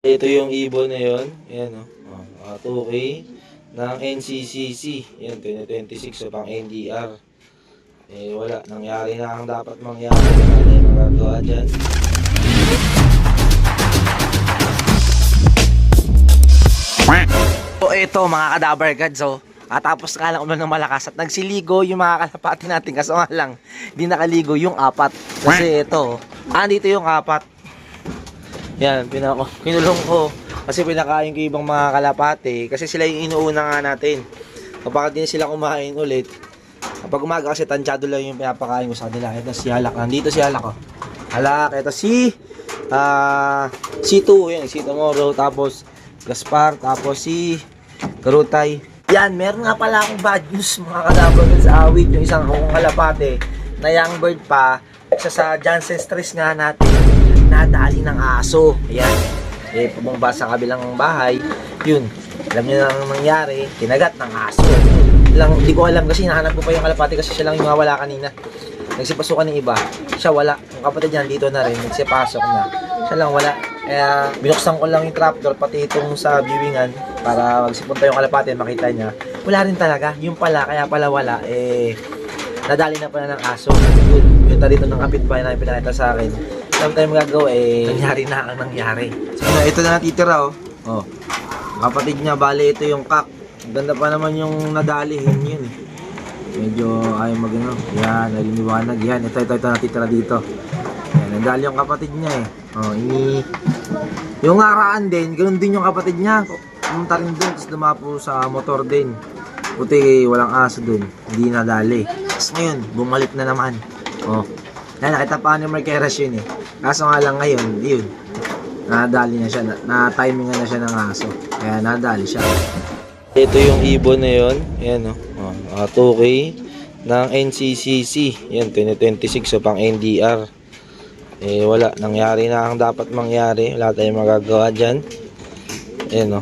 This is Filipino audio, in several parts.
Ito yung ibon na yun. Ayan, oh. 2K ng NCCC. Ayan, 2026. So, pang NDR. Eh, wala. Nangyari na ang dapat mangyari. Wala na yung magagawa dyan. So, ito mga kadabar gods, oh. Tapos ka lang ng malakas at nagsiligo yung mga kalapati natin. Kaso nga lang, di nakaligo yung apat. Kasi ito, andito yung apat. Yan, kinulong ko. Kasi pinakain ko ibang mga kalapati. Kasi sila yung inuuna nga natin. Kapag din sila kumain ulit, kapag umaga kasi tansyado lang yung pinapakain ko sa kanila. Ito si Halak. Nandito si Halak, oh. Halak, ito si C2, yan, si Tomorrow. Tapos Gaspar, tapos si Karutay. Yan, meron nga pala akong bad news mga kadabar sa awit. Yung isang akong kalapate na young bird pa. Isa sa Janssen stress nga natin, nadali ng aso. Ayan, eh pabungba sa kabilang bahay. Yun, alam niyo na ang nangyari, kinagat ng aso. Hindi ko alam kasi nahanap ko pa yung kalapate kasi siya lang yung mawala kanina. Nagsipasukan ng iba, siya wala. Yung kapatid niya dito na rin, nagsipasok na. Siya lang wala. Kaya binuksan ko lang yung trapdoor pati itong sa viewingan para magsipunta yung kalapate makita niya. Wala rin talaga. Yung pala, kaya pala wala, eh nadali na pala ng aso. Yun na dito ng kapitbahay na pinakita sa akin. Saan tayo magagawa, eh nangyari na ang nangyari. So ito na natitira, oh. Kapatid niya, bale ito yung kak. Ganda pa naman yung nadalihin yun. Medyo ayaw magano. Yan, naliniwanag. Yan, ito natitira dito. Yan, nadali yung kapatid niya eh. Yung araan din, ganoon din yung kapatid niya. Pumunta rin doon, tapos dumapo sa motor din. Puti, walang aso doon. Hindi nadali. Tapos ngayon, bumalik na naman. Yan, nakita pa ni Marqueras yun eh. Kaso nga lang ngayon, yun. Nadali na siya, na-timingan na siya ng aso. Kaya nadali siya. Ito yung ibon na yun. Ayan, 2K ng NCCC. Yan, 2026. So, pang NDR. Eh, wala. Nangyari na ang dapat mangyari. Wala tayong magagawa dyan. Ayan,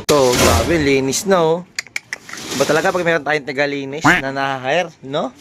Ito, grabe. Linis na, oh. Ba talaga pag meron tayong tagalinis na na-hire, no?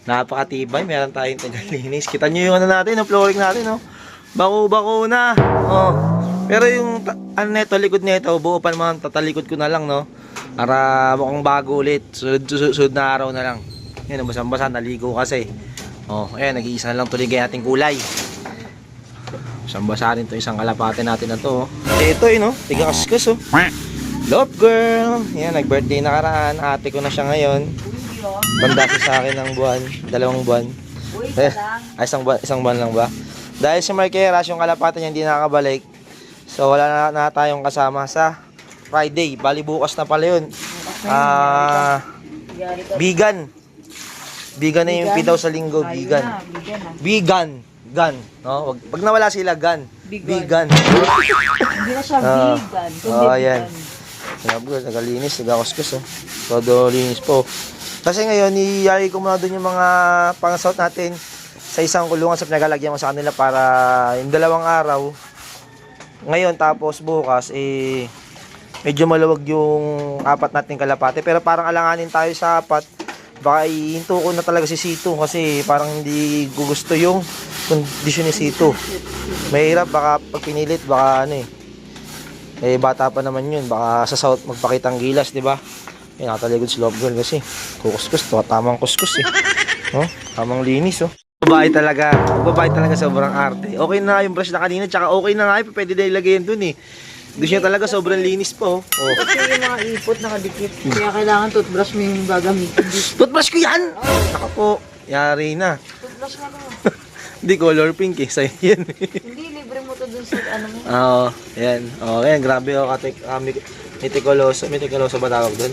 Napakatibay. Meron tayong tagalinis. Kita nyo yung ano natin, yung flooring natin, no? Bako-bako na. Pero yung neto, likod nito, buo pa naman, tatalikod ko na lang, no? Para mukhang bago ulit. Sunod na araw na lang. Yan, basang-basa, naligo kasi. Ayan, nag-iisa na lang tuligay nating kulay. Basang-basa rin to isang kalapate natin na to. Ito, no? Tiga-kaskas, oh. Love girl. Yan, nag-birthday na karaan. Ate ko na siya ngayon. Tanda siya sa akin ng buwan. 2 buwan. Isang buwan lang ba? Dahil si Marqueras, yung kalapate niya hindi nakakabalik. So wala na tayong kasama sa Friday. Bali bukas na pala yun. Vegan. Vegan na yung pitaw sa linggo. Vegan. Gan. No? Pag nawala sila, gan. Vegan. Hindi na siya vegan. Ayan. Sinabi ko, nagalinis, nagakuskus. Todo linis po. Kasi ngayon, iyari ko muna doon yung mga pang-south natin sa isang kulungan sa pinagalagyan ko sa kanila para yung 2 araw. Ngayon, tapos bukas, eh, medyo maluwag yung 4 nating kalapate. Pero parang alanganin tayo sa 4. Baka ihinto ko na talaga si Sito kasi parang hindi gusto yung kondisyon ni Sito. Mahirap, baka pag pinilit, baka ano eh, bata pa naman yun. Baka sa south magpakitang gilas, di ba? Eh, nakataligod si Love Girl kasi. Kukuskus to, tamang kuskus eh. Tamang linis, oh. Babae talaga sobrang arte. Okay na yung brush na kanina, tsaka okay na nga, pwede na ilagay yan dun eh. Gusto niya talaga sobrang linis po. Kasi yung mga ipot nakadikit. Kaya kailangan toothbrush mo yung gagamitin. Toothbrush ko yan! Naka po, yari na. Toothbrush ka naman. Hindi color pink eh, sa'yo yan eh. Hindi, libre mo to dun sa ano mo. Yan. Yan, grabe oh, Meticuloso ba tawag doon?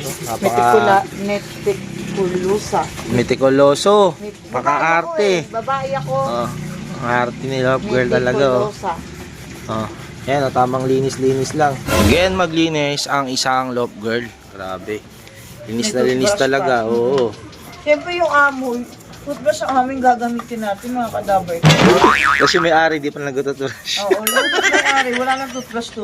Meticuloso. Maka-arte. Babae ako. Arte ni Love Girl talaga, oh. Yan, tamang linis-linis lang. Again, maglinis ang isang Love Girl. Grabe. Linis na linis talaga, oo. Siyempre yung amoy. Toothbrush ang aming gagamitin natin mga kadabar. Kasi may-ari, di pa nag-toothbrush. Oo, yung may-ari, wala nang toothbrush.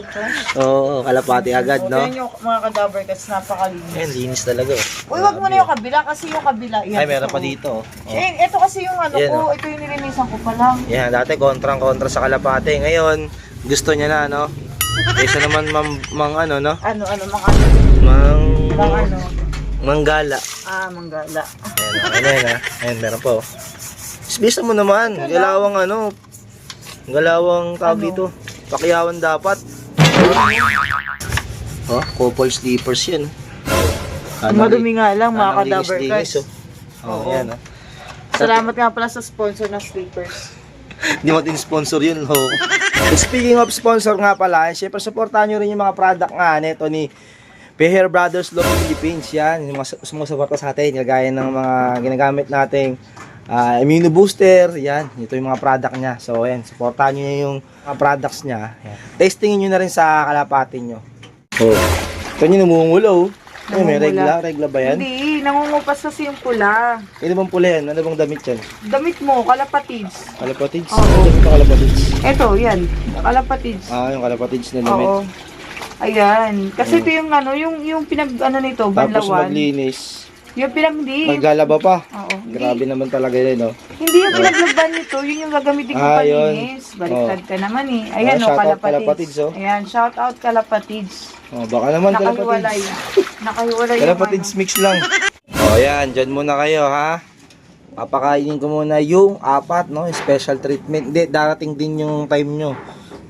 Oo, kalapati agad, no? Yan yung mga kadabar kasi napakalinis. Ayan, linis talaga. Uy, wag mo na yung kabila kasi yung kabila. Yan, Ay, meron ito, pa oh. dito. Oh. Ito kasi yung ano Yan, ko, oh. ito yung nilinisan ko pa lang. Yan, dati kontrang-kontra sa kalapati. Ngayon, gusto niya na, no? Kaysa naman ano, no? Ano, Manggala. manggala. Ayan, ayan, ha? Ayan, meron po. Bisa mo naman. Galawang ano. Galawang tawag dito. Pakiyawan dapat. Oh, couple slippers yan. Madumi nga lang mga kadabar linis, guys. oh. Oh, Oo. yan, ha? Salamat nga pala sa sponsor ng slippers. Hindi mo din sponsor yun, ho. Speaking of sponsor nga pala, syempre supportahan nyo rin yung mga product nga nito ni Beher Brothers Law Philippines. Yan, yung mga sumusuporta sa atin, kagaya ng mga ginagamit nating Immuno Booster. Yan, ito yung mga product niya. So, yan, supportahan nyo yung mga products niya. Yan. Testingin nyo na rin sa kalapati nyo. Oh. Ito nyo namumulaw. Ay, may regla ba yan? Hindi, nangungupas kasi yung pula. Ano bang pula yan? Ano bang damit yan? Damit mo, kalapatids. Kalapatids? Oo. Ano ito kalapatids? Ito, yan, kalapatids. Yung kalapatids na damit. Oo. Ayan. Kasi ito yung ano, yung pinag nito, Tapos banlawan. maglinis. Yung hindi. Maglalaba pa. Oo. Grabe naman talaga yun, no? Hindi yung pinaglaban nito, yun yung gagamitin ko palinis. Baliktad ka naman eh. Ayan, shout out kalapatids. kalapatids, oh. Ayan, shout out kalapatids. Baka naman Nakahiwalay. kalapatids. Nakahiwalay yung Kalapatids mix lang. Yan, dyan muna kayo, ha? Papakainin ko muna yung 4, no? Special treatment. Hindi, darating din yung time nyo.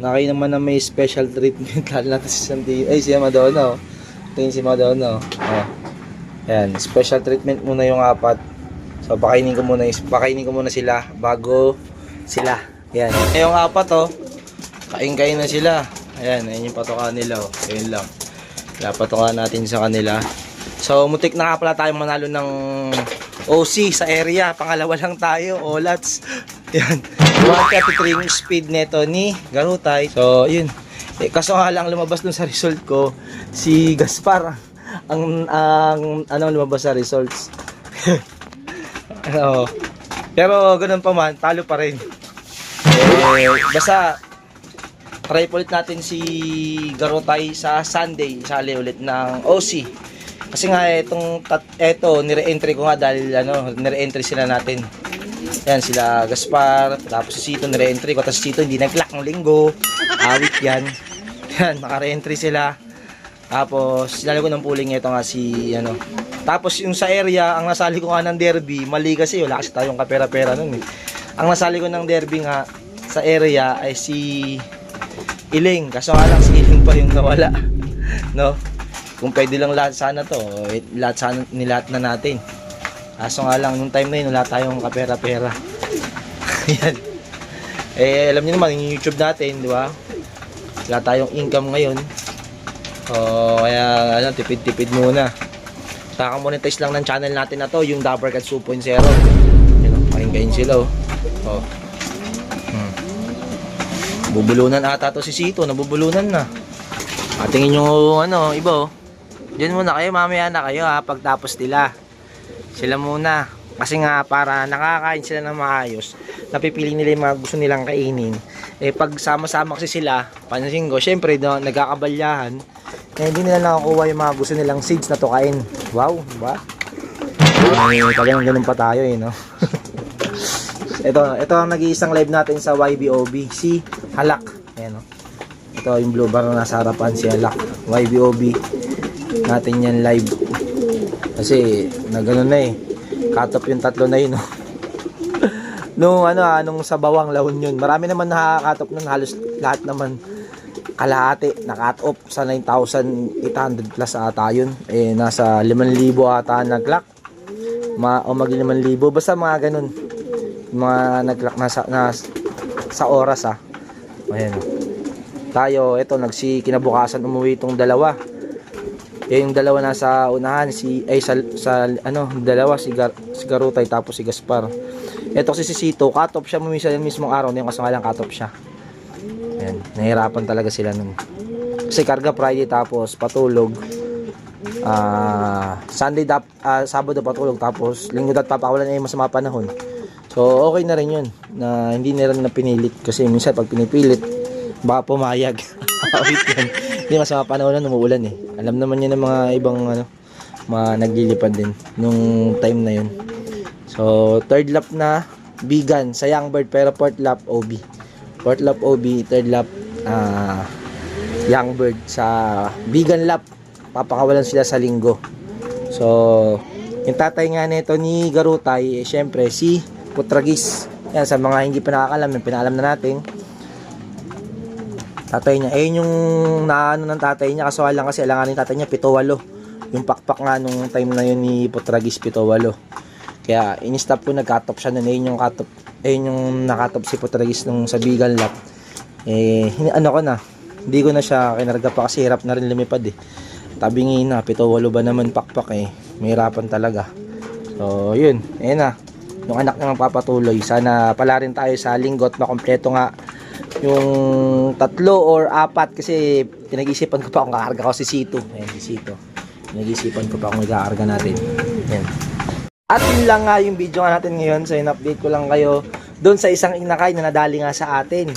Na kayo naman na may special treatment. Lalo natin si Santi. Ay, si Madonna, oh. Tingin si Madonna, oh. Yan, special treatment muna yung 4. So, pakainin ko muna sila bago sila. Yan. Yung 4, oh. Kain-kain na sila. Ayan, ayun yung patokan nila, oh. Ayun lang. Patokan natin sa kanila. So, mutik na nga pala tayong manalo ng OC sa area. Pangalawa lang tayo, Olats. Yan. 133 yung speed neto ni Garutay. So, yun. Kaso nga lang lumabas dun sa result ko, si Gaspar ang lumabas sa results. Pero ganun pa man, talo pa rin. Basta try ulit natin si Garutay sa Sunday, sali ulit ng OC. Kasi nga eto nire-entry ko nga dahil nire-entry sila natin. Yan sila Gaspar, tapos si Sito nire-entry ko, tapos si Sito hindi nag-clock ng linggo. Awit yan. Yan, naka-re-entry sila. Tapos sinali ko ng pooling ito nga si Tapos yung sa area, ang nasali ko nga ng derby, mali kasi wala kasi tayong kapera-pera nun eh. Ang nasali ko ng derby nga sa area ay si Iling, kaso nga lang si Iling pa yung nawala. No? Kung pwede lang lahat sana to, nilahat na natin. Kaso nga lang, nung time na yun, wala tayong kapera-pera. Yan. Alam niyo naman, yung YouTube natin, di ba? Wala tayong income ngayon. Kaya, tipid-tipid muna. Kaka-monetize lang ng channel natin na to, yung Dabarcats 2.0. Kain-kain sila, oh. Bubulunan ata to si Sito, nabubulunan na. Tingin nyo, iba, oh. Diyan muna kayo, mamaya na kayo, ha, pagtapos nila. Sila muna. Kasi nga, para nakakain sila ng maayos, napipili nila yung mga gusto nilang kainin. Pag sama-sama kasi sila, pansin ko, syempre, nagkakabalyahan, hindi nila nakakuha yung mga gusto nilang seeds na tukain. Wow, diba? Talagang ganun pa tayo, no? Ito ang nag-iisang live natin sa YBOB, si Halak. Ayan, no? Ito yung blue bar na nasa harapan, si Halak. YBOB natin yan live. Kasi, nagano na cut off yung 3 na yun, no? Nung sa Bawang La Union, marami naman nakaka-cut off nun, halos lahat naman kalahati, na-cut off sa 9,800 plus ata yun. Nasa 5,000 ata nag-clock. O mag 5,000, basta mga ganun. Mga nag-clock na sa oras, ha. Ayan. Tayo, ito, kinabukasan umuwi itong dalawa. Yung dalawa nasa unahan, si Garutay tapos si Gaspar. Ito si Sito, cut off siya mumisa yung mismong araw na yung kasangalang cut off siya. Ayan, nahirapan talaga sila nun. Kasi karga Friday tapos patulog. Sabado patulog, tapos linggo at papakulan ay masama panahon. So okay na rin yun, na hindi na rin na pinilit, kasi minsan pag pinipilit baka pumayag. Awit yan. Hindi, masama panahon na umuulan eh. Alam naman yun ng mga ibang mga naglilipad din nung time na yun. So third lap na Bigan sa Young Bird, pero fourth lap OB. Fourth lap OB, third lap Young Bird sa Bigan lap. Papakawalan sila sa linggo. So yung tatay nga nito ni Garutay, syempre si Putragis. Yan, sa mga hindi pa nakakalam, yung pinaalam na natin. Tatay niya, yung naano ng tatay niya, kaso lang kasi alangan ng tatay niya 7-8. Yung pakpak nga nung time na yun ni Putragis 7-8. Kaya in-stop ko, nag-cut-off siya nun. Yung nakatop si Putragis nung sa Bigan lap. Hindi ko na siya kinarga pa kasi hirap na rin lumipad eh. Tabingin na, 7-8 ba naman pakpak eh. Mahirapan talaga. So yun, ayun na. Yung anak niya magpapatuloy. Sana pala rin tayo sa linggo at makompleto nga yung 3 or 4, kasi pinag-isipan ko pa kung kakarga ko si Sito. Ayan, si Sito. Pinag-isipan ko pa kung ikakarga natin. Ayan. At yun lang nga yung video nga natin ngayon. So in-update ko lang kayo doon sa isang inakay na nadali nga sa atin.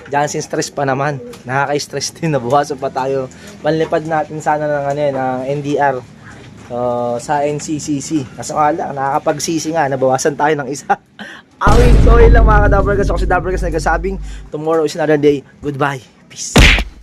Jansen stress pa naman. Nakaka-stress din. Nabuhasan pa tayo. Panlipad natin sana ng NDR. Sa NCCC. Kaso nga lang, nakakapag-CC nga. Nabawasan tayo ng isa. Awin, so yun lang mga ka-Dabargas. Ako si Dabargas nagsasabing, tomorrow is another day. Goodbye. Peace.